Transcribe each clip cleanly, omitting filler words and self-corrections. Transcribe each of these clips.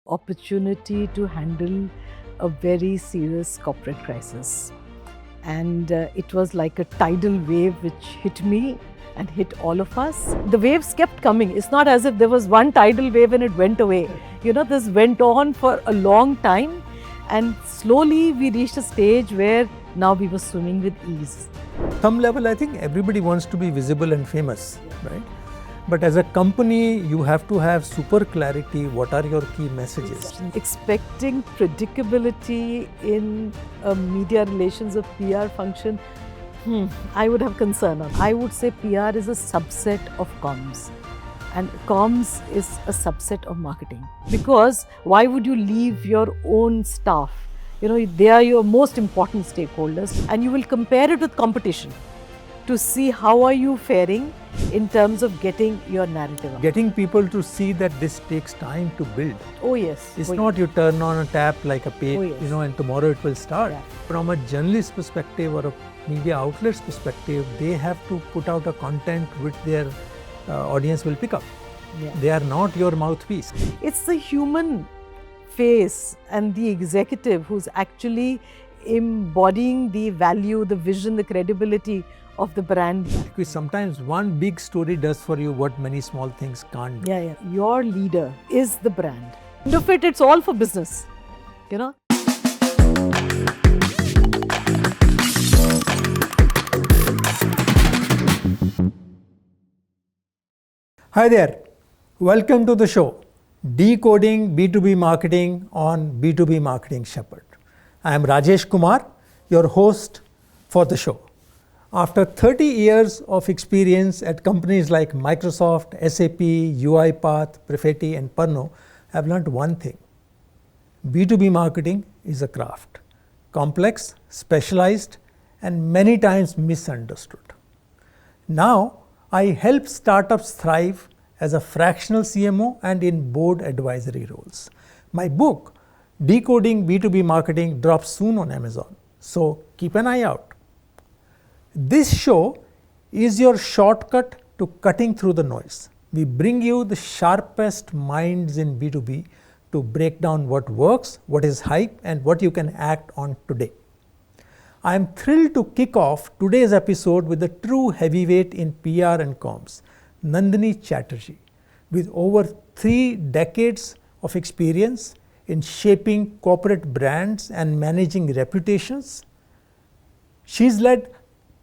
opportunity to handle a very serious corporate crisis. And it was like a tidal wave which hit me and hit all of us. The waves kept coming. It's not as if there was one tidal wave and it went away. This went on for a long time, and slowly we reached a stage where now we were swimming with ease. Some level, I think everybody wants to be visible and famous, right? But as a company, you have to have super clarity. What are your key messages? Expecting predictability in a media relations or PR function, I would have concern on. I would say PR is a subset of comms, and comms is a subset of marketing. Because why would you leave your own staff? They are your most important stakeholders, and you will compare it with competition to see how are you faring in terms of getting your narrative out. Getting people to see that this takes time to build. Oh yes. It's not you turn on a tap like a page, and tomorrow it will start. Yeah. From a journalist perspective or a media outlet's perspective, they have to put out a content which their audience will pick up. Yeah. They are not your mouthpiece. It's the human face and the executive who's actually embodying the value, the vision, the credibility of the brand. Because sometimes one big story does for you what many small things can't do. Yeah. Your leader is the brand. End of it, it's all for business. Hi there. Welcome to the show, Decoding B2B Marketing on B2B Marketing Shepherd. I am Rajesh Kumar, your host for the show. After 30 years of experience at companies like Microsoft, SAP, UiPath, Prefetti, and Pernod, I have learned one thing. B2B marketing is a craft, complex, specialized, and many times misunderstood. Now, I help startups thrive as a fractional CMO and in board advisory roles. My book, Decoding B2B Marketing, drops soon on Amazon, so keep an eye out. This show is your shortcut to cutting through the noise. We bring you the sharpest minds in B2B to break down what works, what is hype, and what you can act on today. I am thrilled to kick off today's episode with a true heavyweight in PR and comms, Nandini Chatterjee, with over 3 decades of experience in shaping corporate brands and managing reputations. She's led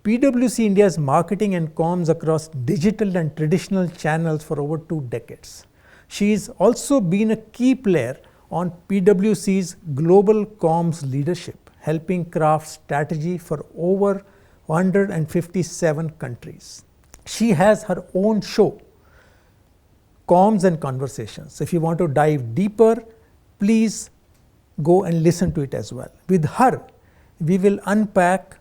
PwC India's marketing and comms across digital and traditional channels for over 2 decades. She's also been a key player on PwC's global comms leadership, helping craft strategy for over 157 countries. She has her own show, Comms and Conversations. If you want to dive deeper, please go and listen to it as well. With her, we will unpack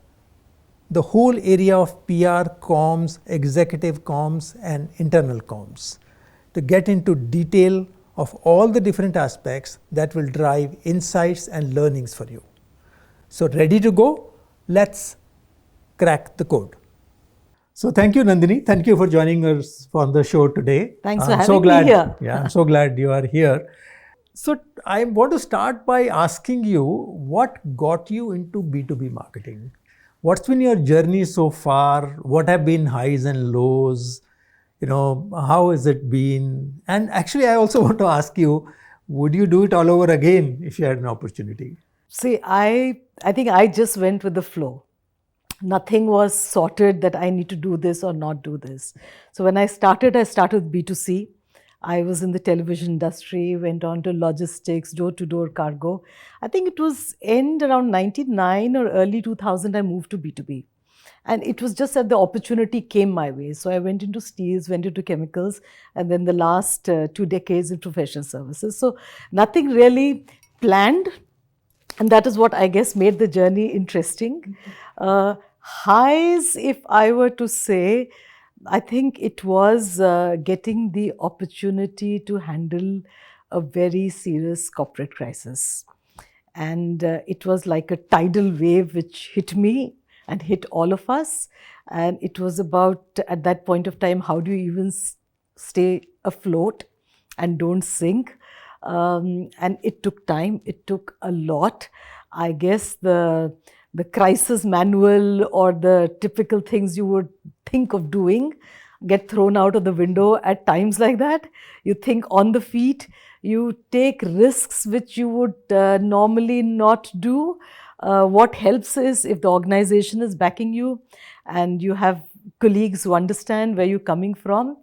the whole area of PR, comms, executive comms, and internal comms to get into detail of all the different aspects that will drive insights and learnings for you. So ready to go? Let's crack the code. So thank you, Nandini. Thank you for joining us on the show today. Thanks for having me here. I'm so glad you are here. So I want to start by asking you, what got you into B2B marketing? What's been your journey so far? What have been highs and lows? How has it been? And actually, I also want to ask you, would you do it all over again if you had an opportunity? See, I think I just went with the flow. Nothing was sorted that I need to do this or not do this. So when I started B2C. I was in the television industry, went on to logistics, door-to-door cargo. I think it was end around 99 or early 2000, I moved to B2B. And it was just that the opportunity came my way. So I went into steels, went into chemicals, and then the last 2 decades in professional services. So nothing really planned. And that is what I guess made the journey interesting. Highs, if I were to say, I think it was getting the opportunity to handle a very serious corporate crisis. And it was like a tidal wave which hit me and hit all of us. And it was about, at that point of time, how do you even stay afloat and don't sink? And it took time. It took a lot. I guess the crisis manual or the typical things you would think of doing get thrown out of the window at times like that. You think on the feet. You take risks which you would normally not do. What helps is if the organization is backing you and you have colleagues who understand where you're coming from.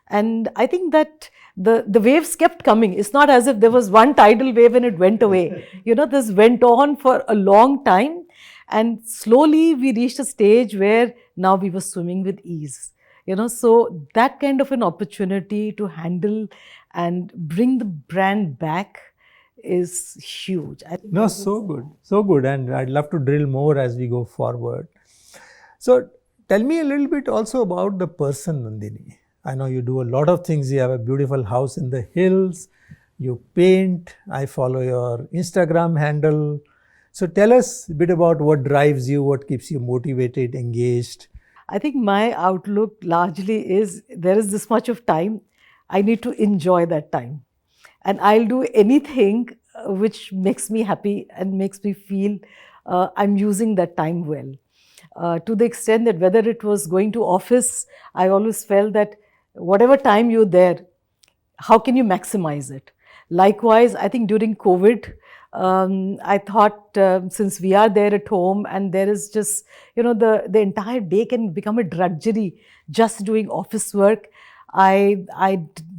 And I think that the waves kept coming. It's not as if there was one tidal wave and it went away. This went on for a long time. And slowly we reached a stage where now we were swimming with ease. So that kind of an opportunity to handle and bring the brand back is huge. I think No, so good, so good. And I'd love to drill more as we go forward. So tell me a little bit also about the person, Nandini. I know you do a lot of things. You have a beautiful house in the hills. You paint. I follow your Instagram handle. So tell us a bit about what drives you, what keeps you motivated, engaged. I think my outlook largely is there is this much of time. I need to enjoy that time. And I'll do anything which makes me happy and makes me feel I'm using that time well. To the extent that whether it was going to office, I always felt that whatever time you're there, how can you maximize it? Likewise, I think during COVID, I thought since we are there at home and there is just, the entire day can become a drudgery just doing office work. I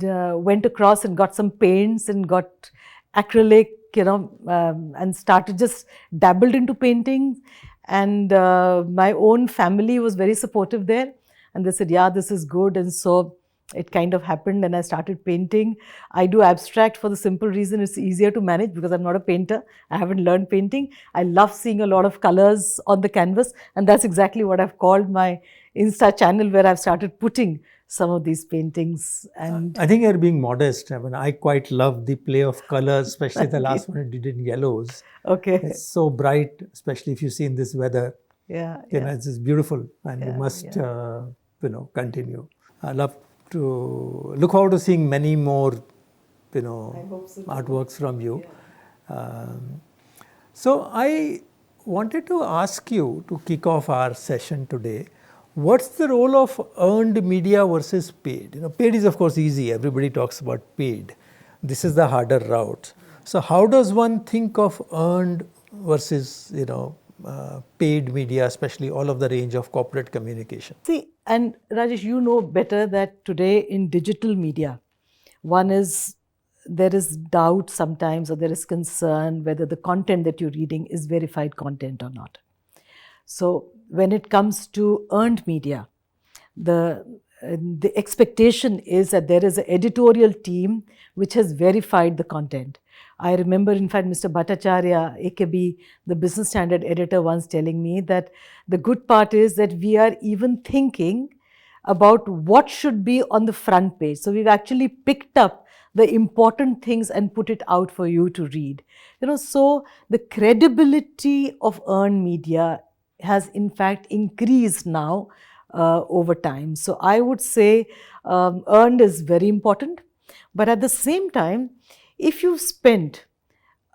went across and got some paints and got acrylic, and started just dabbled into painting. And my own family was very supportive there. And they said, yeah, this is good. And so it kind of happened and I started painting. I do abstract for the simple reason it's easier to manage because I'm not a painter. I haven't learned painting. I love seeing a lot of colors on the canvas. And that's exactly what I've called my Insta channel, where I've started putting some of these paintings. And I think you're being modest. I mean, I quite love the play of colors, especially the last one you did in yellows. Okay. It's so bright, especially if you see in this weather. Yeah. It's just beautiful, and you Yeah, must, continue. I love to look forward to seeing many more, hope so too. artworks from you. So I wanted to ask you to kick off our session today. What's the role of earned media versus paid? Paid is of course easy. Everybody talks about paid. This is the harder route. So how does one think of earned versus paid media, especially all of the range of corporate communication? See, and Rajesh, you know better that today in digital media, there is doubt sometimes, or there is concern whether the content that you're reading is verified content or not. So when it comes to earned media, the expectation is that there is an editorial team which has verified the content. I remember, in fact, Mr. Bhattacharya, AKB, the business standard editor, once telling me that the good part is that we are even thinking about what should be on the front page. So we've actually picked up the important things and put it out for you to read. So the credibility of earned media has in fact increased now over time. So I would say earned is very important. But at the same time, if you've spent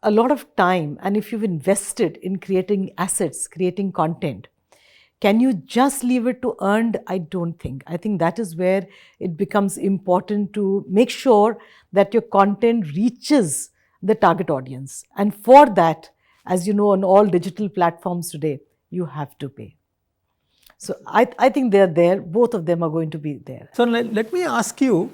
a lot of time and if you've invested in creating assets, creating content, can you just leave it to earned? I don't think. I think that is where it becomes important to make sure that your content reaches the target audience. And for that, as you know, on all digital platforms today, you have to pay. So I think they're there. Both of them are going to be there. So let me ask you,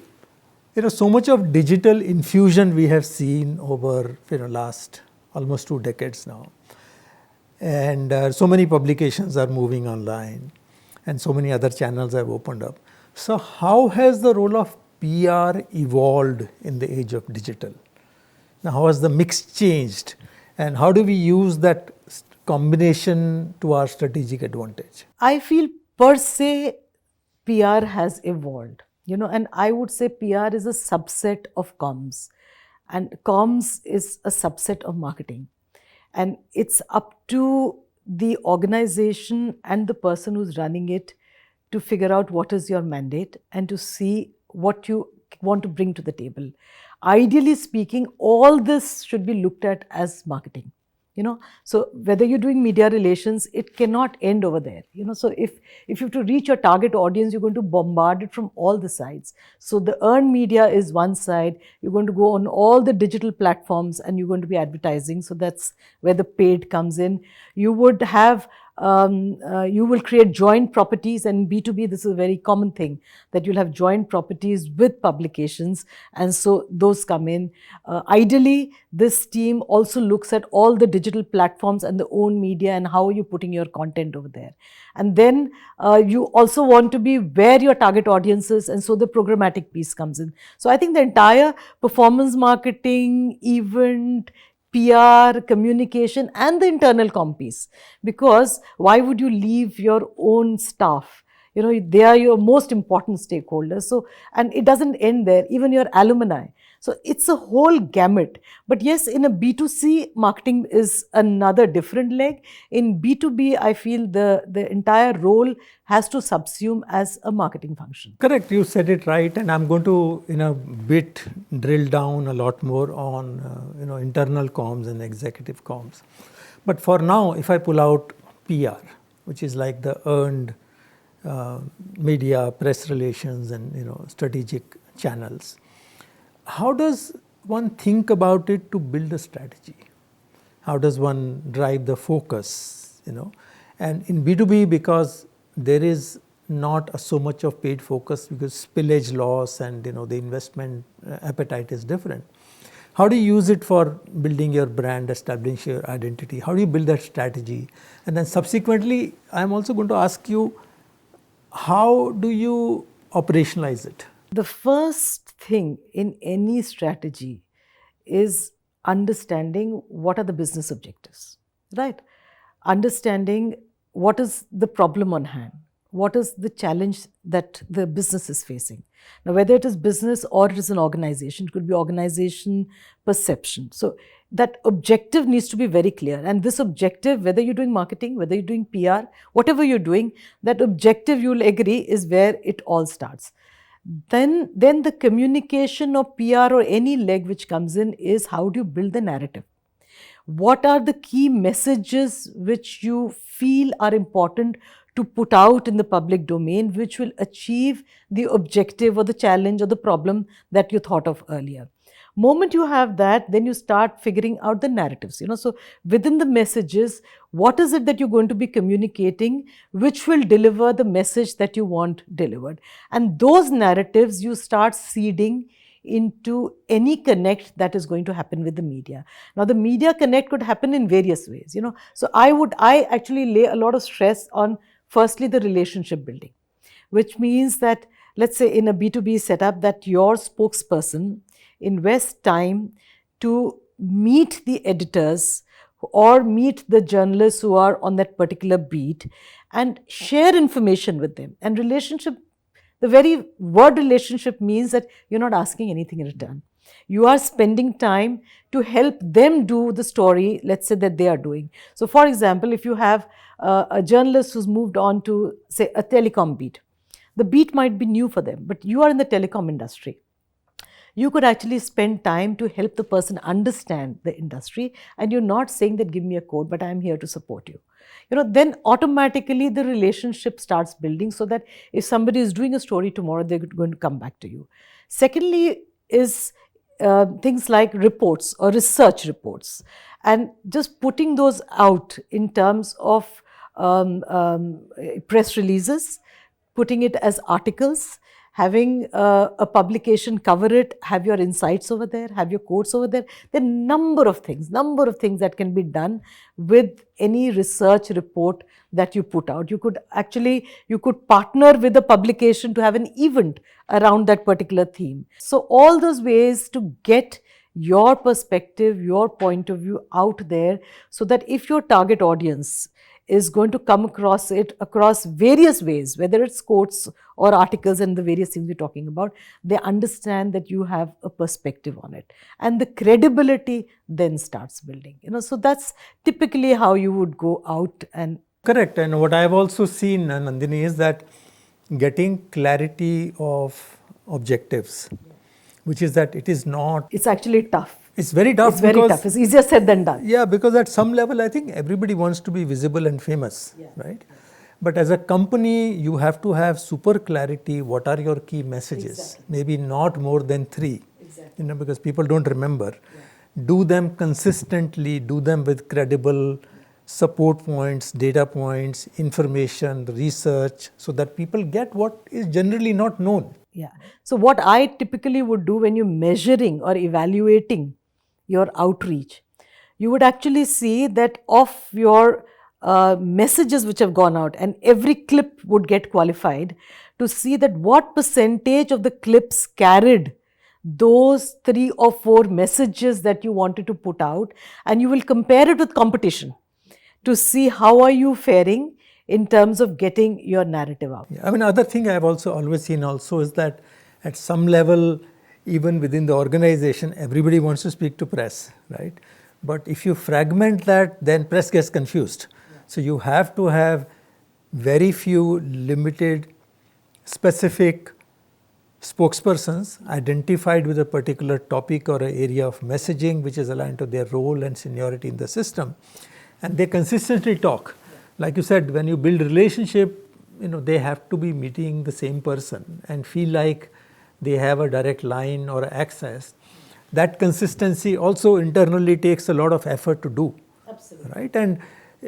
so much of digital infusion we have seen over last almost 2 decades now. And so many publications are moving online and so many other channels have opened up. So how has the role of PR evolved in the age of digital? Now, how has the mix changed? And how do we use that combination to our strategic advantage? I feel per se PR has evolved. And I would say PR is a subset of comms, and comms is a subset of marketing. And it's up to the organization and the person who's running it to figure out what is your mandate and to see what you want to bring to the table. Ideally speaking, all this should be looked at as marketing. So whether you're doing media relations, it cannot end over there. So if you have to reach your target audience, you're going to bombard it from all the sides. So the earned media is one side. You're going to go on all the digital platforms and you're going to be advertising. So that's where the paid comes in. You would have you will create joint properties, and B2B, this is a very common thing, that you'll have joint properties with publications, and so those come in. Ideally, this team also looks at all the digital platforms and the own media and how are you putting your content over there. And then you also want to be where your target audience is, and so the programmatic piece comes in. So I think the entire performance marketing, event, PR, communication, and the internal comm piece. Because why would you leave your own staff? They are your most important stakeholders. So, and it doesn't end there, even your alumni. So it's a whole gamut. But yes, in a B2C, marketing is another different leg. In B2B, I feel the entire role has to subsume as a marketing function. Correct, you said it right, and I'm going to in a bit drill down a lot more on internal comms and executive comms. But for now, if I pull out PR, which is like the earned media, press relations, and strategic channels, how does one think about it to build a strategy? How does one drive the focus? And in B2B, because there is not so much of paid focus, because spillage loss and the investment appetite is different. How do you use it for building your brand, establishing your identity? How do you build that strategy? And then subsequently, I'm also going to ask you, how do you operationalize it? The first thing in any strategy is understanding what are the business objectives, right? Understanding what is the problem on hand, what is the challenge that the business is facing. Now, whether it is business or it is an organization, it could be organization perception. So that objective needs to be very clear. And this objective, whether you're doing marketing, whether you're doing PR, whatever you're doing, that objective, you'll agree, is where it all starts. Then the communication of PR or any leg which comes in is how do you build the narrative? What are the key messages which you feel are important to put out in the public domain, which will achieve the objective or the challenge or the problem that you thought of earlier? Moment you have that, then you start figuring out the narratives. So within the messages, what is it that you're going to be communicating, which will deliver the message that you want delivered? And those narratives you start seeding into any connect that is going to happen with the media. Now, the media connect could happen in various ways. So I actually lay a lot of stress on, firstly, the relationship building, which means that, let's say in a B2B setup, that your spokesperson invest time to meet the editors or meet the journalists who are on that particular beat and share information with them. And relationship, the very word relationship means that you're not asking anything in return. You are spending time to help them do the story, let's say, that they are doing. So for example, if you have a journalist who's moved on to, say, a telecom beat, the beat might be new for them, but you are in the telecom industry. You could actually spend time to help the person understand the industry, and you're not saying that give me a code, but I'm here to support you. Then automatically the relationship starts building, so that if somebody is doing a story tomorrow, they're going to come back to you. Secondly is things like reports or research reports, and just putting those out in terms of press releases, putting it as articles, having a publication cover it, have your insights over there, have your quotes over there. There are number of things that can be done with any research report that you put out. You could partner with a publication to have an event around that particular theme. So all those ways to get your perspective, your point of view out there, so that if your target audience is going to come across it across various ways, whether it's quotes or articles and the various things we're talking about, they understand that you have a perspective on it. And the credibility then starts building. So that's typically how you would go out and... Correct. And what I've also seen, Nandini, is that getting clarity of objectives which is that it is not. It's actually tough. It's very tough. It's very tough. It's easier said than done. Yeah, because at some level, I think everybody wants to be visible and famous, right? But as a company, you have to have super clarity. What are your key messages? Exactly. Maybe not more than 3, Exactly. because people don't remember. Do them consistently, do them with credible support points, data points, information, research, so that people get what is generally not known. Yeah. So what I typically would do when you're measuring or evaluating your outreach, you would actually see that of your messages which have gone out, and every clip would get qualified to see that what percentage of the clips carried those 3 or 4 messages that you wanted to put out, and you will compare it with competition to see how are you faring in terms of getting your narrative out. Yeah, I mean, other thing I've also always seen also is that at some level, even within the organization, everybody wants to speak to press, right? But if you fragment that, then press gets confused. So you have to have very few limited, specific spokespersons identified with a particular topic or an area of messaging which is aligned to their role and seniority in the system. And they consistently talk. Like you said, when you build relationship, they have to be meeting the same person and feel like they have a direct line or access. That consistency also internally takes a lot of effort to do. Absolutely. Right? And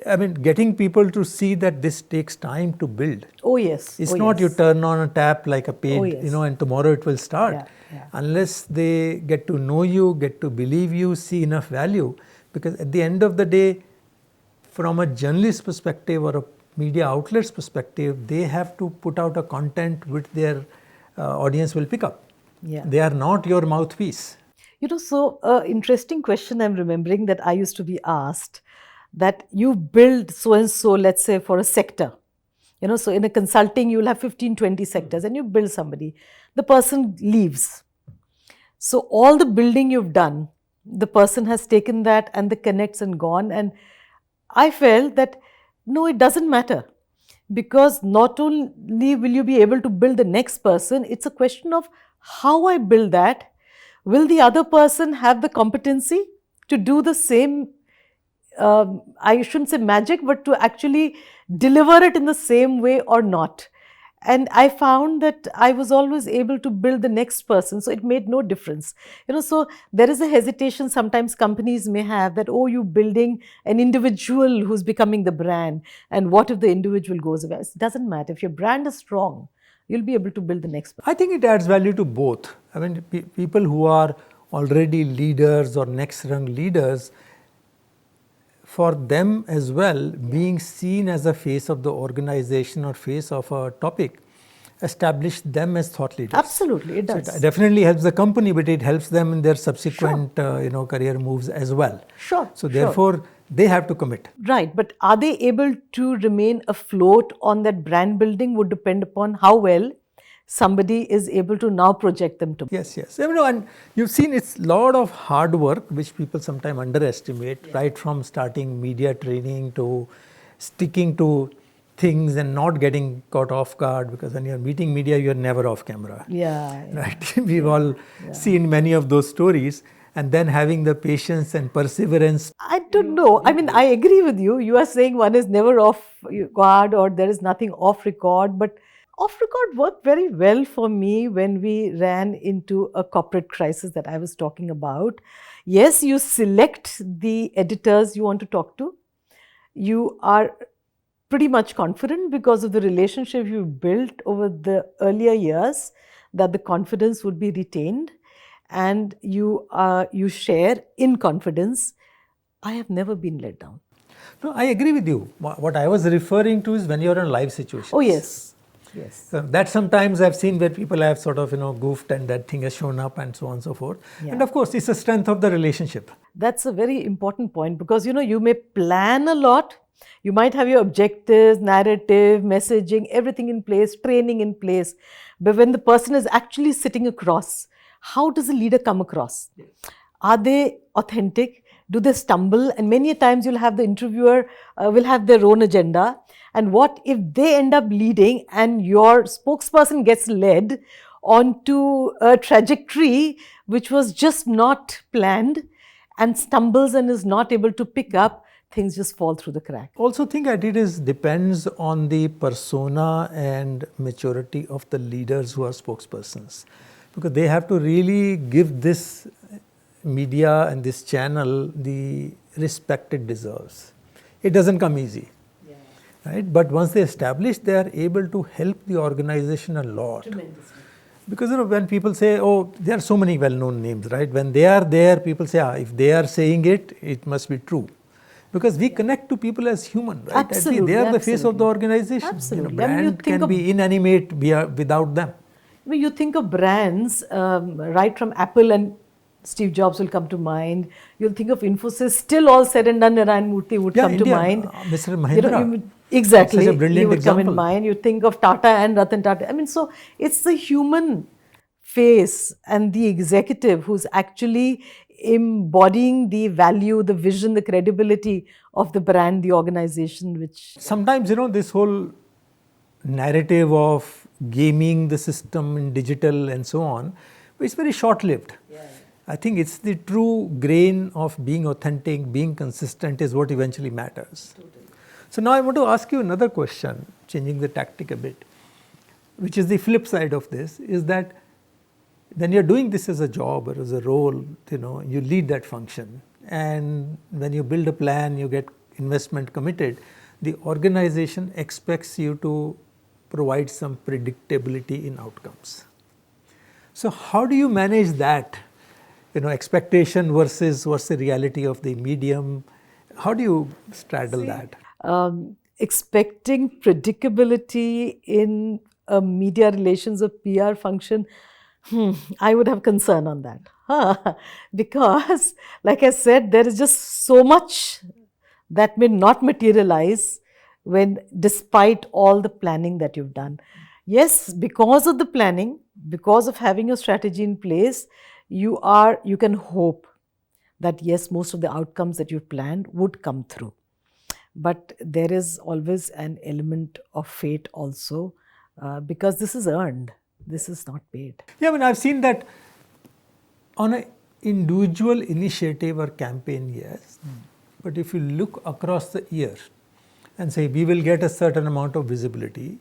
I mean, getting people to see that this takes time to build. Oh yes. It's not you turn on a tap like a paid, and tomorrow it will start. Unless they get to know you, get to believe you, see enough value. Because at the end of the day, from a journalist perspective or a media outlet's perspective, they have to put out a content which their audience will pick up. Yeah. They are not your mouthpiece. So interesting question I'm remembering that I used to be asked, that you build so and so, let's say for a sector. So in a consulting, you'll have 15, 20 sectors and you build somebody. The person leaves. So all the building you've done, the person has taken that and the connects and gone. And I felt that, no, it doesn't matter. Because not only will you be able to build the next person, it's a question of how I build that. Will the other person have the competency to do the same, I shouldn't say magic, but to actually deliver it in the same way or not? And I found that I was always able to build the next person, so it made no difference. So there is a hesitation sometimes companies may have that, oh, you're building an individual who's becoming the brand, and what if the individual goes away? It doesn't matter. If your brand is strong, you'll be able to build the next person. I think it adds value to both. I mean, people who are already leaders or next rung leaders, for them as well, being seen as a face of the organization or face of a topic, establish them as thought leaders. Absolutely, it does. So it definitely helps the company, but it helps them in their subsequent career moves as well. Sure. So therefore, they have to commit. Right, but are they able to remain afloat on that brand building would depend upon how well somebody is able to now project them to. Yes. And you've seen it's a lot of hard work which people sometimes underestimate, right from starting media training to sticking to things and not getting caught off guard, because when you're meeting media, you're never off camera. Right? We've all seen many of those stories. And then having the patience and perseverance. I don't know. I mean, I agree with you. You are saying one is never off guard or there is nothing off record, but off record worked very well for me when we ran into a corporate crisis that I was talking about. Yes, you select the editors you want to talk to. You are pretty much confident because of the relationship you built over the earlier years that the confidence would be retained, and you share in confidence. I have never been let down. No, I agree with you. What I was referring to is when you're in a live situation. Oh, yes. That sometimes I've seen where people have sort of, goofed and that thing has shown up and so on and so forth. And of course, it's a strength of the relationship. That's a very important point because, you may plan a lot. You might have your objectives, narrative, messaging, everything in place, training in place. But when the person is actually sitting across, how does a leader come across? Are they authentic? Do they stumble? And many times you'll have the interviewer will have their own agenda. And what if they end up leading and your spokesperson gets led, onto a trajectory which was just not planned and stumbles and is not able to pick up, things just fall through the crack. Also think that it is depends on the persona and maturity of the leaders who are spokespersons, because they have to really give this media and this channel the respect it deserves. It doesn't come easy, right? But once they establish, they are able to help the organization a lot. Tremendously. Because when people say, oh, there are so many well-known names, right? When they are there, people say, if they are saying it, it must be true. Because we connect to people as human, right? Absolutely, They are the face of the organization. Absolutely. Brand can be inanimate without them. I mean, you think of brands, right from Apple, and Steve Jobs will come to mind. You'll think of Infosys, still all said and done, Narayan Murthy would come to mind. Mr. Mahindra. Exactly. Such a brilliant he would example. come in mind. You think of Tata and Ratan Tata. I mean, so it's the human face and the executive who's actually embodying the value, the vision, the credibility of the brand, the organization, which... Sometimes, this whole narrative of gaming the system in digital and so on, it's very short-lived. I think it's the true grain of being authentic, being consistent is what eventually matters. Totally. So now I want to ask you another question, changing the tactic a bit, which is the flip side of this, is that when you're doing this as a job or as a role, you lead that function. And when you build a plan, you get investment committed, the organization expects you to provide some predictability in outcomes. So how do you manage that? Expectation versus what's the reality of the medium? How do you straddle that? Expecting predictability in a media relations or PR function, I would have concern on that. Because, like I said, there is just so much that may not materialize despite all the planning that you've done. Yes, because of the planning, because of having a strategy in place, you can hope that yes, most of the outcomes that you've planned would come through. But there is always an element of fate also, because this is earned. This is not paid. Yeah, I mean, I've seen that on an individual initiative or campaign, yes. But if you look across the year and say we will get a certain amount of visibility,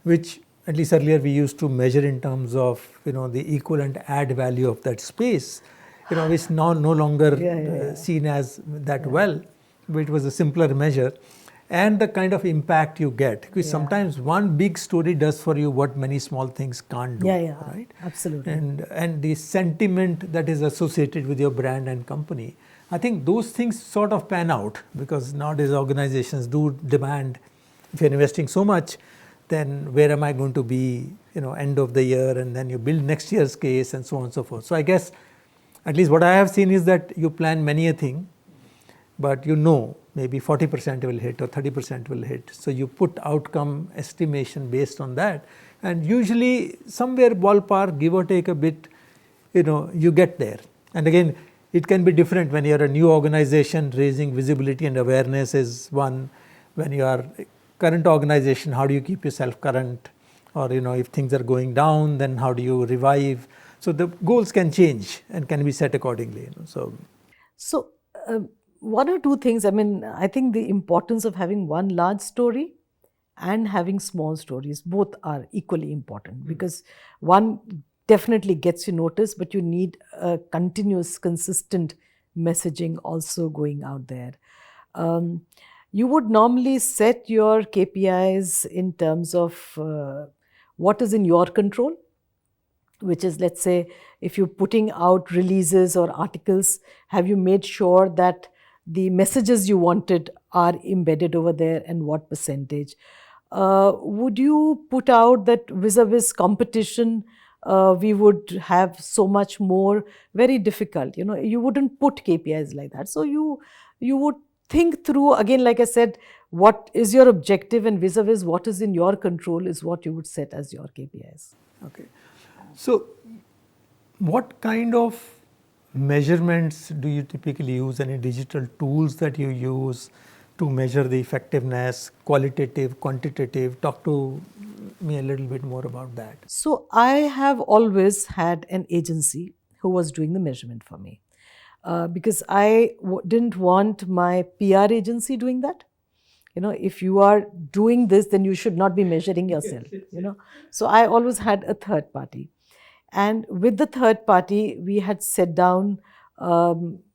which at least earlier we used to measure in terms of the equivalent ad value of that space, which now no longer seen as that well, but it was a simpler measure. And the kind of impact you get, because sometimes one big story does for you what many small things can't do, right? Absolutely. And the sentiment that is associated with your brand and company, I think those things sort of pan out, because nowadays organizations do demand, if you're investing so much, then where am I going to be, end of the year, and then you build next year's case and so on and so forth. So I guess, at least what I have seen is that you plan many a thing, but maybe 40% will hit or 30% will hit. So you put outcome estimation based on that. And usually somewhere ballpark, give or take a bit, you get there. And again, it can be different when you're a new organization. Raising visibility and awareness is one. When you are a current organization, how do you keep yourself current? Or, if things are going down, then how do you revive? So the goals can change and can be set accordingly. So one or two things. I mean, I think the importance of having one large story and having small stories, both are equally important, because one definitely gets you noticed, but you need a continuous, consistent messaging also going out there. You would normally set your KPIs in terms of what is in your control, which is, let's say, if you're putting out releases or articles, have you made sure that the messages you wanted are embedded over there, and what percentage? Would you put out that vis-a-vis competition, we would have so much more? Very difficult. You wouldn't put KPIs like that. So you would think through, again, like I said, what is your objective, and vis-a-vis what is in your control is what you would set as your KPIs. Okay. So what kind of measurements do you typically use? Any digital tools that you use to measure the effectiveness, qualitative, quantitative? Talk to me a little bit more about that. So I have always had an agency who was doing the measurement for me, because I didn't want my PR agency doing that. If you are doing this, then you should not be measuring yourself. So I always had a third party. And with the third party, we had set down,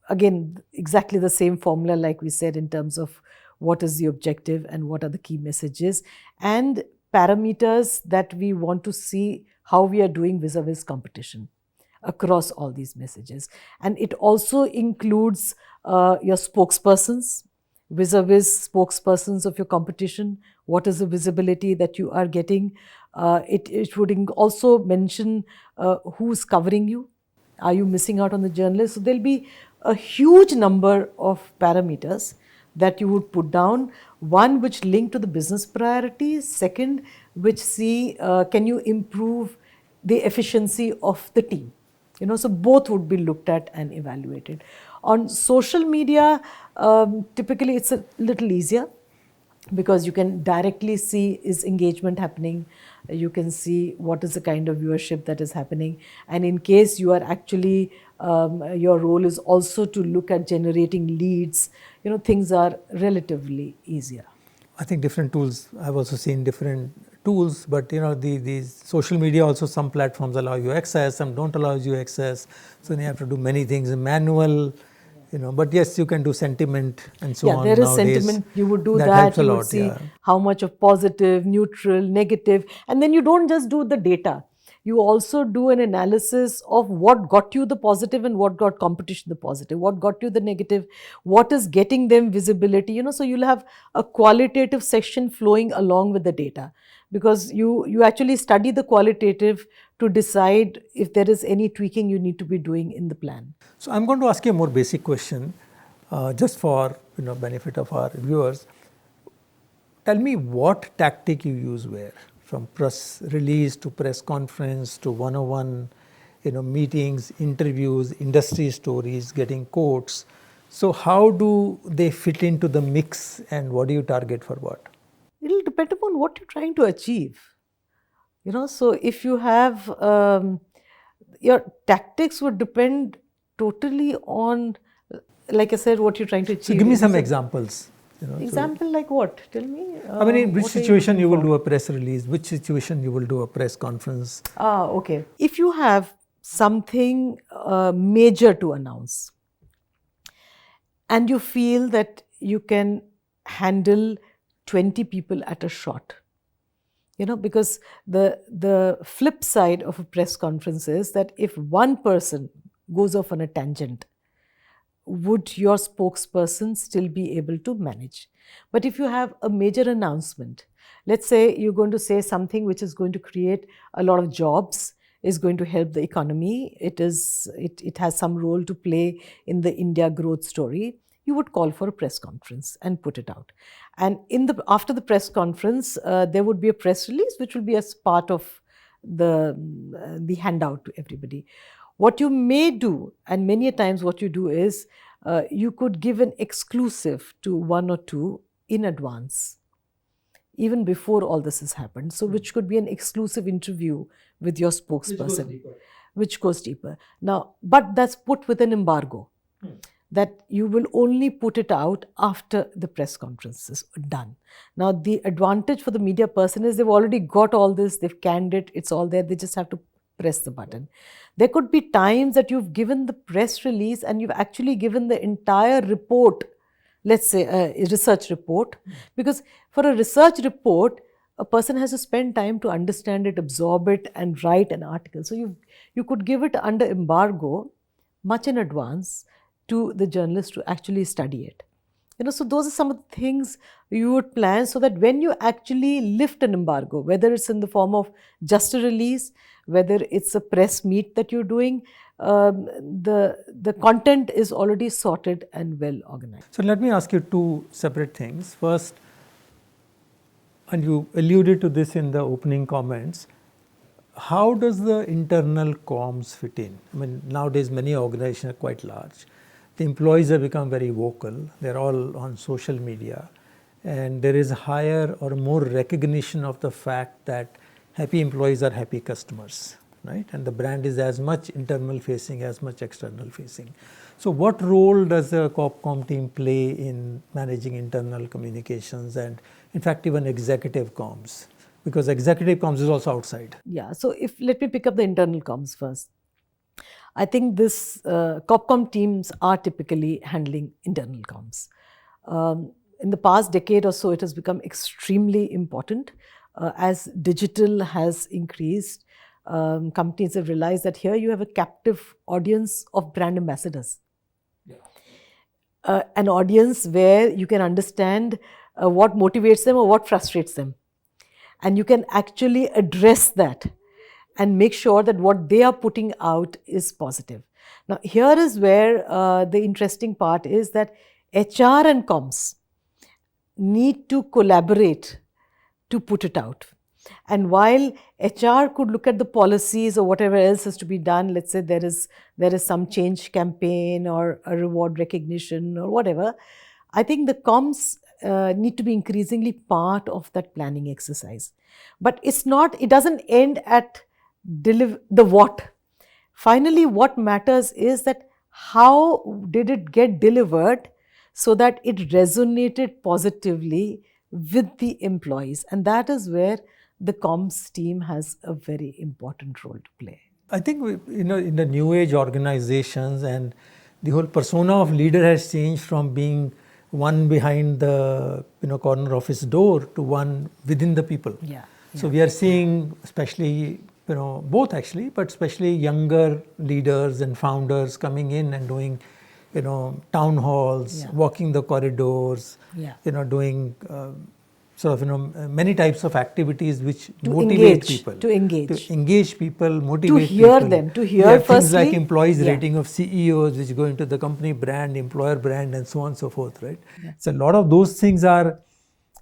again, exactly the same formula, like we said, in terms of what is the objective and what are the key messages and parameters that we want to see how we are doing vis-a-vis competition across all these messages. And it also includes your spokespersons, vis-a-vis spokespersons of your competition. What is the visibility that you are getting? It would also mention who's covering you. Are you missing out on the journalists? So there'll be a huge number of parameters that you would put down. One, which link to the business priorities. Second, which see can you improve the efficiency of the team. So both would be looked at and evaluated. On social media, typically it's a little easier, because you can directly see is engagement happening, you can see what is the kind of viewership that is happening, and in case you are actually your role is also to look at generating leads, things are relatively easier. I think different tools, I've also seen different tools, but these social media also, some platforms allow you access, some don't allow you access, so then you have to do many things manual. But yes, you can do sentiment and so on. Yeah, there is nowadays. sentiment. You would do that. Helps a you lot, would see how much of positive, neutral, negative. And then you don't just do the data. You also do an analysis of what got you the positive and what got competition the positive, what got you the negative, what is getting them visibility. So you'll have a qualitative section flowing along with the data, because you actually study the qualitative to decide if there is any tweaking you need to be doing in the plan. So I'm going to ask you a more basic question, just for benefit of our viewers. Tell me what tactic you use where, from press release to press conference to one-on-one, meetings, interviews, industry stories, getting quotes. So how do they fit into the mix, and what do you target for what? It'll depend upon what you're trying to achieve. So if you have your tactics would depend totally on, like I said, what you're trying to achieve. So give me some examples. Example like what? Tell me. I mean, in which situation you will do a press release, which situation you will do a press conference. Okay. If you have something major to announce and you feel that you can handle 20 people at a shot, because the flip side of a press conference is that if one person goes off on a tangent, would your spokesperson still be able to manage? But if you have a major announcement, let's say you're going to say something which is going to create a lot of jobs, is going to help the economy, it has some role to play in the India growth story, you would call for a press conference and put it out. And after the press conference, there would be a press release which will be as part of the handout to everybody. What you may do, and many a times what you do is, you could give an exclusive to one or two in advance, even before all this has happened. So which could be an exclusive interview with your spokesperson, which goes deeper. Now, but that's put with an embargo, that you will only put it out after the press conference is done. Now, the advantage for the media person is they've already got all this, they've canned it, it's all there, they just have to press the button. There could be times that you've given the press release and you've actually given the entire report, let's say a research report, because for a research report, a person has to spend time to understand it, absorb it, and write an article. So you could give it under embargo much in advance to the journalist to actually study it. So those are some of the things you would plan, so that when you actually lift an embargo, whether it's in the form of just a release, whether it's a press meet that you're doing, the content is already sorted and well organized. So let me ask you two separate things. First, and you alluded to this in the opening comments, how does the internal comms fit in? I mean, nowadays many organizations are quite large. The employees have become very vocal. They're all on social media. and there is higher or more recognition of the fact that happy employees are happy customers, right? And the brand is as much internal facing as much external facing. So what role does the CorpCom team play in managing internal communications and in fact even executive comms? Because executive comms is also outside. Yeah, so let me pick up the internal comms first. I think this CorpCom teams are typically handling internal comms. In the past decade or so, it has become extremely important as digital has increased. Companies have realized that here you have a captive audience of brand ambassadors. An audience where you can understand what motivates them or what frustrates them. And you can actually address that and make sure that what they are putting out is positive. Now, here is where the interesting part is that HR and comms need to collaborate to put it out. And while HR could look at the policies or whatever else has to be done, let's say there is some change campaign or a reward recognition or whatever, I think the comms need to be increasingly part of that planning exercise. But it doesn't end at the what. Finally, what matters is that how did it get delivered so that it resonated positively with the employees. And that is where the comms team has a very important role to play. I think in the new age organizations, and the whole persona of leader has changed from being one behind the corner office door to one within the people. So we are seeing, especially both actually, but especially younger leaders and founders coming in and doing town halls, walking the corridors, doing many types of activities which motivate people. To engage people, motivate people. To hear firstly. Things like employees rating of CEOs which go into the company brand, employer brand and so on and so forth, right? So a lot of those things are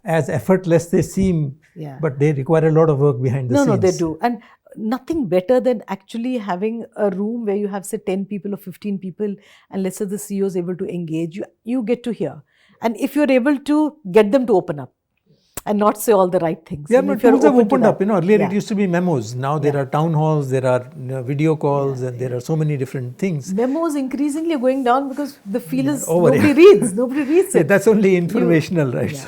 as effortless they seem, but they require a lot of work behind the scenes. No, they do. And nothing better than actually having a room where you have, say, 10 people or 15 people, and let's say the CEO is able to engage, you get to hear. And if you're able to get them to open up and not say all the right things. Yeah, but tools have opened up. Earlier it used to be memos. Now there are town halls, there are video calls, and there are so many different things. Memos increasingly are going down because the feel is nobody reads it. That's only informational, right?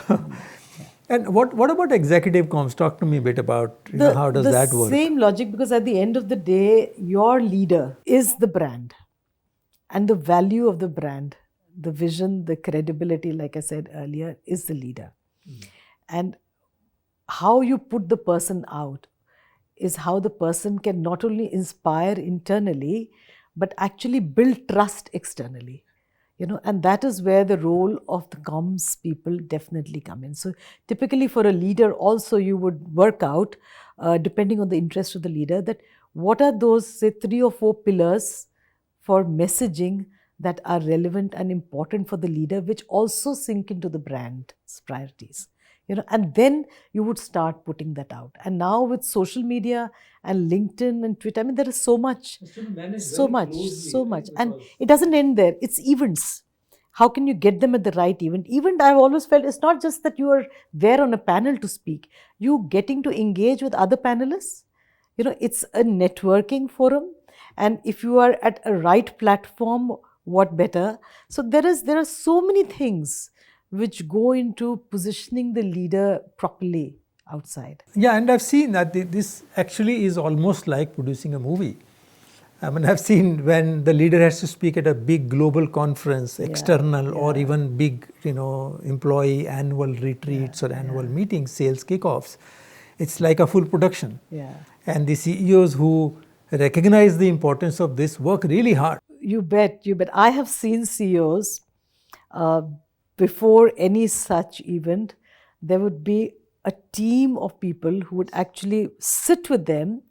And what about executive comms? Talk to me a bit about how does that work? The same logic, because at the end of the day, your leader is the brand, and the value of the brand, the vision, the credibility, like I said earlier, is the leader. And how you put the person out is how the person can not only inspire internally, but actually build trust externally. And that is where the role of the comms people definitely come in. So typically for a leader also, you would work out, depending on the interest of the leader, that what are those, say, 3 or 4 pillars for messaging that are relevant and important for the leader, which also sink into the brand's priorities. And then you would start putting that out. And now with social media and LinkedIn and Twitter, there is so much. And it doesn't end there. It's events. How can you get them at the right event? Event, I've always felt, it's not just that you are there on a panel to speak. You getting to engage with other panelists. It's a networking forum. And if you are at a right platform, what better? So there are so many things which go into positioning the leader properly outside. Yeah, and I've seen that this actually is almost like producing a movie. I've seen when the leader has to speak at a big global conference, external or even big, employee annual retreats or annual meetings, sales kickoffs. It's like a full production. And the CEOs who recognize the importance of this work really hard. You bet. I have seen CEOs, before any such event, there would be a team of people who would actually sit with them,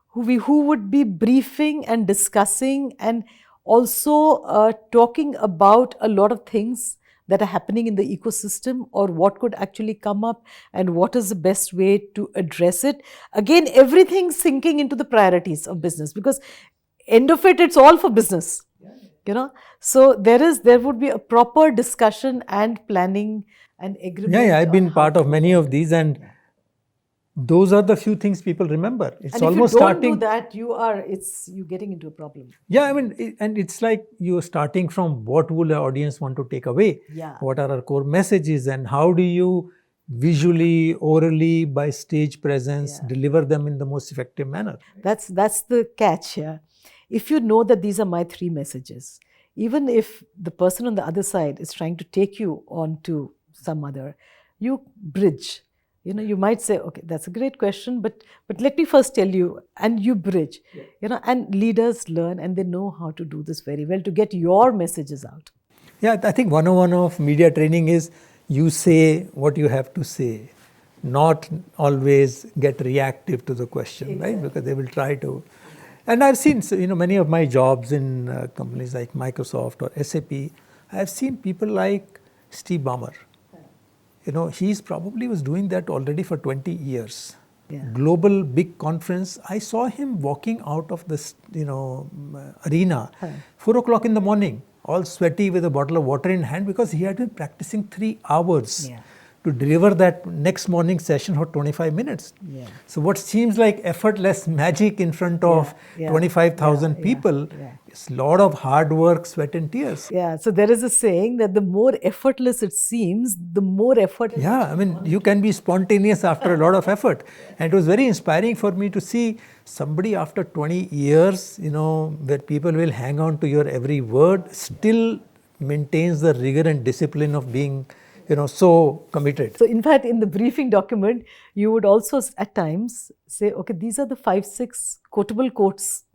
who would be briefing and discussing and also talking about a lot of things that are happening in the ecosystem or what could actually come up and what is the best way to address it. Again, everything sinking into the priorities of business, because end of it, it's all for business. So there would be a proper discussion and planning and agreement. I've been on how part to of many go. of these, and those are the few things people remember. It's And if you almost don't starting. do that, you're getting into a problem. And it's like you're starting from what will the audience want to take away? Yeah. What are our core messages, and how do you visually, orally, by stage presence, deliver them in the most effective manner? That's the catch here. If you know that these are my three messages, even if the person on the other side is trying to take you on to some other, you bridge. You might say, okay, that's a great question, but let me first tell you, and you bridge. And leaders learn and they know how to do this very well to get your messages out. Yeah, I think 101 of media training is you say what you have to say, not always get reactive to the question, right? Because they will try to. And I've seen, many of my jobs in companies like Microsoft or SAP, I've seen people like Steve Ballmer. He's probably was doing that already for 20 years. Yeah. Global big conference, I saw him walking out of this, arena, 4 o'clock in the morning, all sweaty with a bottle of water in hand because he had been practicing 3 hours to deliver that next morning session for 25 minutes. So what seems like effortless magic in front of 25,000 people is a lot of hard work, sweat and tears. Yeah, so there is a saying that the more effortless it seems, the more effort. You can be spontaneous after a lot of effort. And it was very inspiring for me to see somebody after 20 years, where people will hang on to your every word, still maintains the rigor and discipline of being so committed. So in fact, in the briefing document, you would also at times say, okay, these are the 5-6 quotable quotes,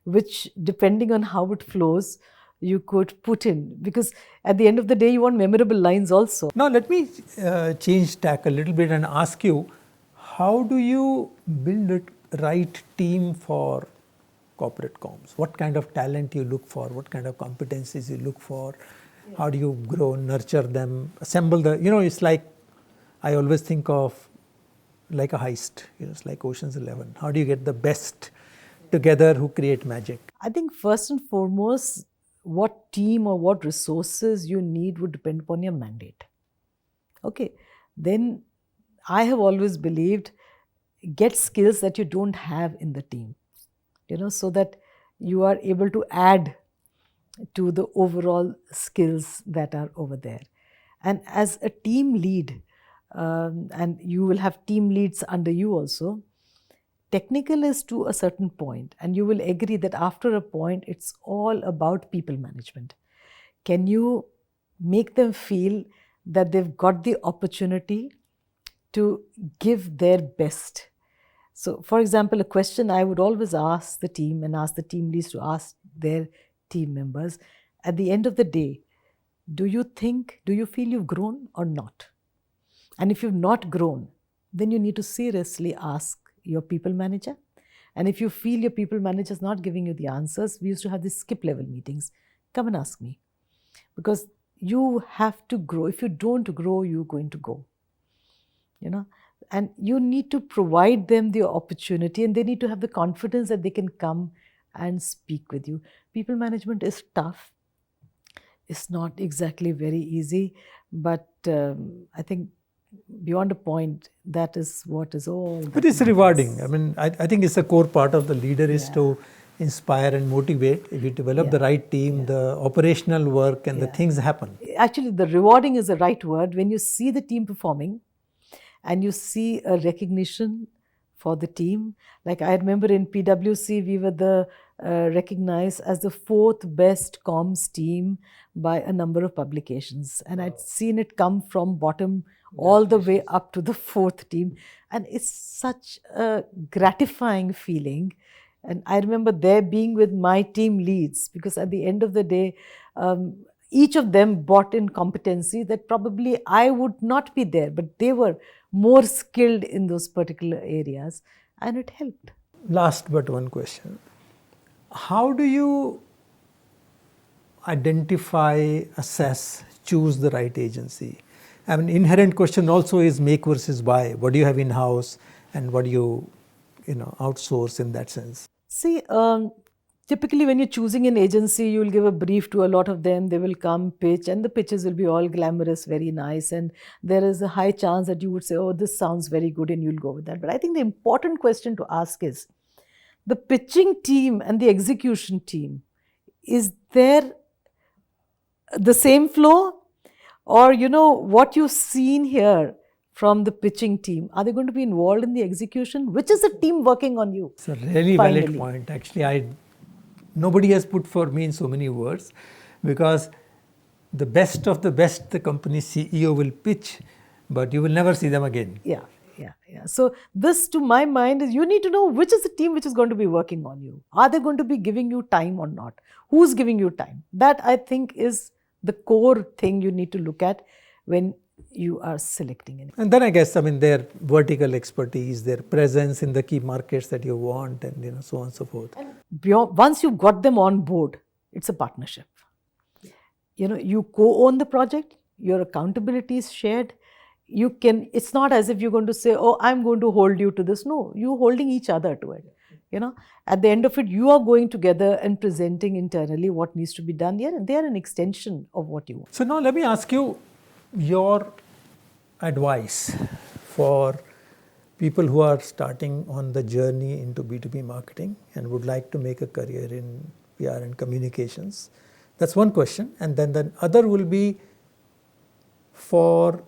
which depending on how it flows, you could put in. Because at the end of the day, you want memorable lines also. Now, let me change tack a little bit and ask you, how do you build a right team for corporate comms? What kind of talent you look for? What kind of competencies you look for? How do you grow, nurture them, assemble it's like, I always think of like a heist, it's like Ocean's 11. How do you get the best together who create magic? I think first and foremost, what team or what resources you need would depend upon your mandate. Okay, then I have always believed, get skills that you don't have in the team, so that you are able to add to the overall skills that are over there. And as a team lead, and you will have team leads under you also, technical is to a certain point, and you will agree that after a point, it's all about people management. Can you make them feel that they've got the opportunity to give their best? So, for example, a question I would always ask the team and ask the team leads to ask their team members, at the end of the day, do you feel you've grown or not? And if you've not grown, then you need to seriously ask your people manager. And if you feel your people manager is not giving you the answers, we used to have these skip level meetings. Come and ask me. Because you have to grow. If you don't grow, you're going to go. And you need to provide them the opportunity, and they need to have the confidence that they can come and speak with you. People management is tough. It's not exactly very easy, but I think beyond a point, that is what is all. But it's rewarding. I think it's a core part of the leader is to inspire and motivate. If you develop the right team, the operational work and the things happen. Actually, the rewarding is the right word. When you see the team performing and you see a recognition for the team. Like I remember in PwC, we were recognized as the 4th best comms team by a number of publications. And I'd seen it come from bottom all the way up to the 4th team. And it's such a gratifying feeling. And I remember there being with my team leads, because at the end of the day, each of them brought in competency that probably I would not be there, but they were more skilled in those particular areas, and it helped. Last but one question. How do you identify, assess, choose the right agency? Inherent question also is make versus buy. What do you have in-house and what do you outsource in that sense? See, typically when you're choosing an agency, you'll give a brief to a lot of them. They will come pitch, and the pitches will be all glamorous, very nice. And there is a high chance that you would say, oh, this sounds very good, and you'll go with that. But I think the important question to ask is, the pitching team and the execution team, is there the same flow? Or, what you've seen here from the pitching team, are they going to be involved in the execution? Which is the team working on you? It's a really valid point. Actually, nobody has put for me in so many words, because the best of the best the company CEO will pitch, but you will never see them again. Yeah. So this, to my mind, is you need to know which is the team which is going to be working on you. Are they going to be giving you time or not? Who's giving you time? That, I think, is the core thing you need to look at when you are selecting it. And then I guess, their vertical expertise, their presence in the key markets that you want, and so on and so forth. And once you've got them on board, it's a partnership. You co-own the project, your accountability is shared. It's not as if you're going to say, oh, I'm going to hold you to this. No, you're holding each other to it. At the end of it, you are going together and presenting internally what needs to be done here, and they are an extension of what you want. So now let me ask you your advice for people who are starting on the journey into B2B marketing and would like to make a career in PR and communications. That's one question. And then the other will be for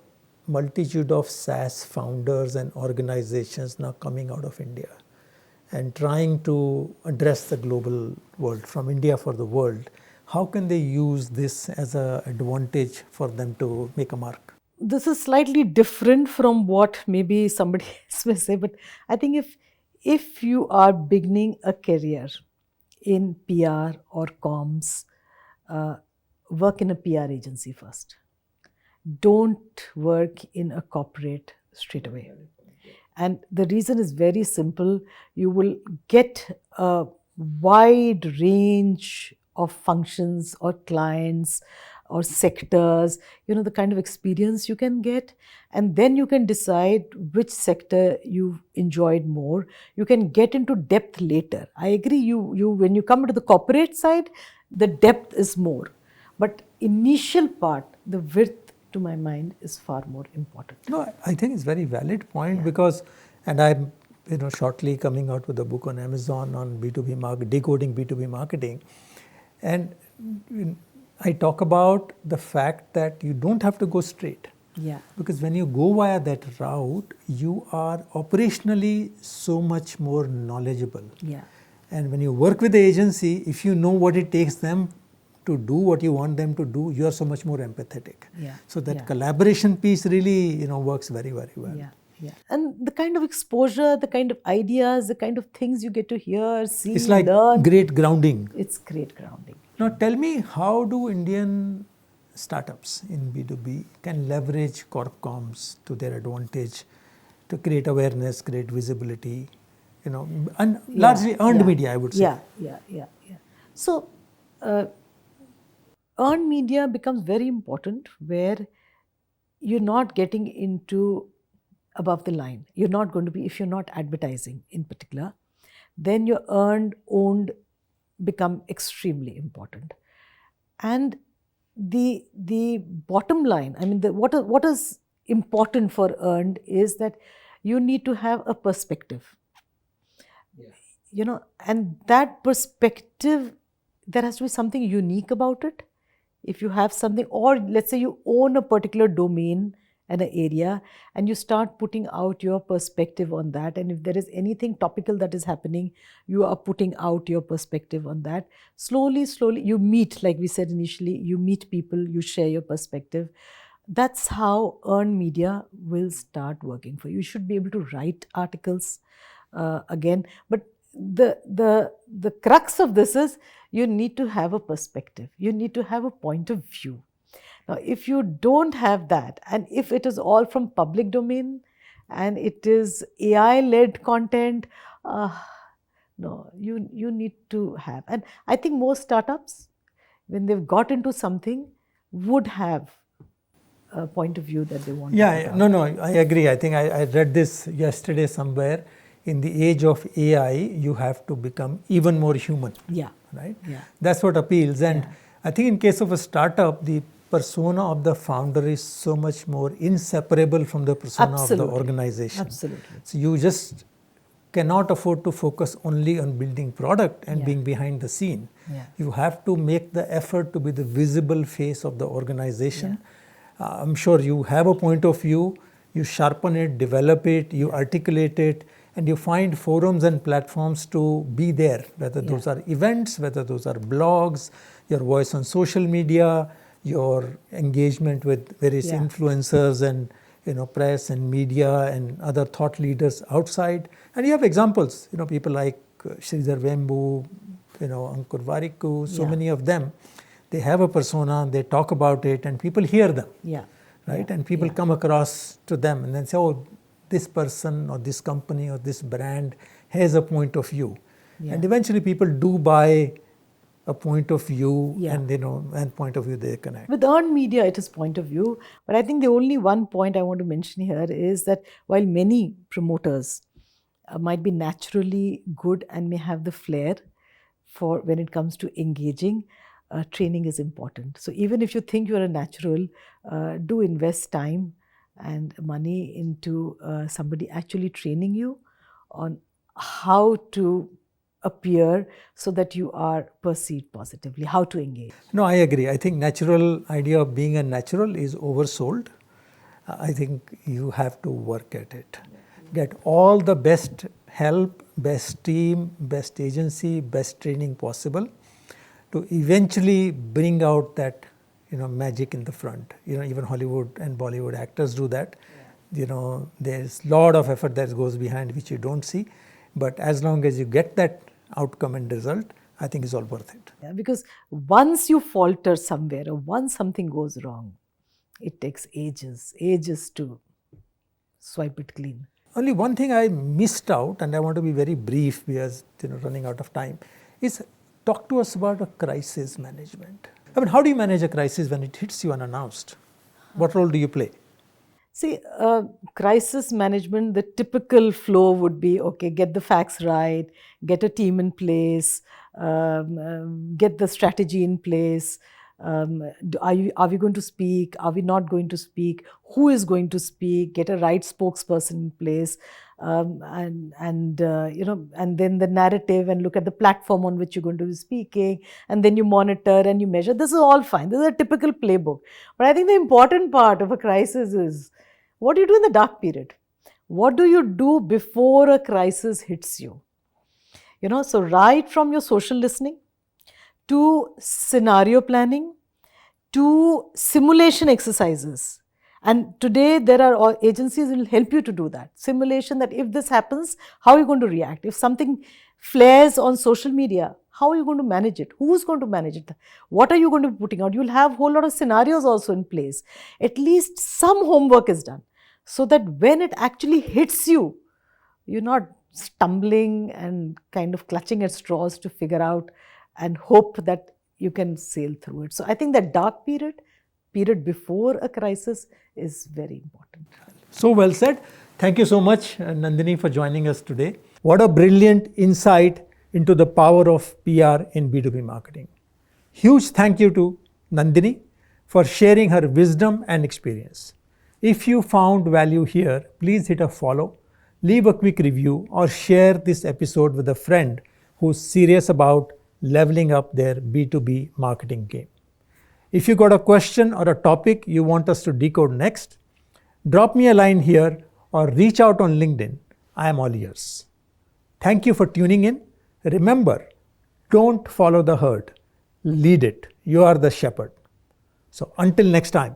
multitude of SaaS founders and organizations now coming out of India and trying to address the global world, from India for the world. How can they use this as an advantage for them to make a mark? This is slightly different from what maybe somebody else may say, but I think if you are beginning a career in PR or comms, work in a PR agency first. Don't work in a corporate straight away. And the reason is very simple. You will get a wide range of functions or clients or sectors, the kind of experience you can get. And then you can decide which sector you enjoyed more. You can get into depth later. I agree, you when you come to the corporate side, the depth is more. But initial part, the width, to my mind, is far more important. No, I think it's a very valid point, because, and I'm shortly coming out with a book on Amazon on B2B marketing, decoding B2B marketing. And I talk about the fact that you don't have to go straight. Yeah. Because when you go via that route, you are operationally so much more knowledgeable. Yeah. And when you work with the agency, if you know what it takes them to do what you want them to do, you are so much more empathetic. Yeah. So that collaboration piece really, works very, very well. Yeah. And the kind of exposure, the kind of ideas, the kind of things you get to hear, see, it's like learn. Great grounding. It's great grounding. Now tell me, how do Indian startups in B2B can leverage corp comms to their advantage to create awareness, create visibility, and largely earned media, I would say. Yeah. So, earned media becomes very important, where you're not getting into above the line. You're not going to be, if you're not advertising in particular, then your owned become extremely important. And the bottom line, what is important for earned is that you need to have a perspective. And that perspective, there has to be something unique about it. If you have something, or let's say you own a particular domain and an area, and you start putting out your perspective on that, and if there is anything topical that is happening, you are putting out your perspective on that. Slowly, you meet, like we said initially, you meet people, you share your perspective. That's how earned media will start working for you. You should be able to write articles again, but the crux of this is you need to have a perspective. You need to have a point of view. Now, if you don't have that, and if it is all from public domain and it is AI-led content, no, you need to have. And I think most startups, when they've got into something, would have a point of view that they want to put out. No, I agree. I think I read this yesterday somewhere. In the age of AI, you have to become even more human. Yeah. right? Yeah. That's what appeals. And Yeah. I think in case of a startup, the persona of the founder is so much more inseparable from the persona of the Absolutely. organization. Absolutely. So you just cannot afford to focus only on building product and Yeah. being behind the scene. Yeah. You have to make the effort to be the visible face of the organization. I'm sure you have a point of view, you sharpen it, develop it, you articulate it, and you find forums and platforms to be there, whether those are events, whether those are blogs, your voice on social media, your engagement with various Yeah. influencers and press and media and other thought leaders outside. And you have examples, people like Sridhar Vembu, Ankur Warikoo, so Yeah. many of them. They have a persona, they talk about it, and people hear them, Yeah. right? Yeah. And people Yeah. come across to them and then say, oh, this person or this company or this brand has a point of view. Yeah. And eventually people do buy a point of view, Yeah. and point of view they connect. With earned media, it is point of view. But I think the only one point I want to mention here is that while many promoters might be naturally good and may have the flair for when it comes to engaging, training is important. So even if you think you're a natural, do invest time and money into somebody actually training you on how to appear so that you are perceived positively, how to engage. No, I agree. I think natural idea of being a natural is oversold. I think you have to work at it. Get all the best help, best team, best agency, best training possible to eventually bring out that magic in the front. Even Hollywood and Bollywood actors do that. There's a lot of effort that goes behind which you don't see, but as long as you get that outcome and result, I think it's all worth it. Yeah, because once you falter somewhere or once something goes wrong, it takes ages to swipe it clean. Only one thing I missed out, and I want to be very brief because running out of time, is talk to us about a crisis management. I mean, how do you manage a crisis when it hits you unannounced? What role do you play? See, crisis management, the typical flow would be, okay, get the facts right, get a team in place, get the strategy in place. Are we going to speak? Are we not going to speak? Who is going to speak? Get a right spokesperson in place, and then the narrative, and look at the platform on which you're going to be speaking, and then you monitor and you measure. This is all fine. This is a typical playbook. But I think the important part of a crisis is what do you do in the dark period? What do you do before a crisis hits you? So right from your social listening to scenario planning to simulation exercises. And today there are agencies that will help you to do that. Simulation, that if this happens, how are you going to react? If something flares on social media, how are you going to manage it? Who's going to manage it? What are you going to be putting out? You'll have a whole lot of scenarios also in place. At least some homework is done so that when it actually hits you, you're not stumbling and kind of clutching at straws to figure out and hope that you can sail through it. So I think that dark period before a crisis is very important. So well said. Thank you so much, Nandini, for joining us today. What a brilliant insight into the power of PR in B2B marketing. Huge thank you to Nandini for sharing her wisdom and experience. If you found value here, please hit a follow, leave a quick review, or share this episode with a friend who's serious about leveling up their B2B marketing game. If you got a question or a topic you want us to decode next, drop me a line here or reach out on LinkedIn. I am all ears. Thank you for tuning in. Remember, don't follow the herd. Lead it. You are the shepherd. So until next time,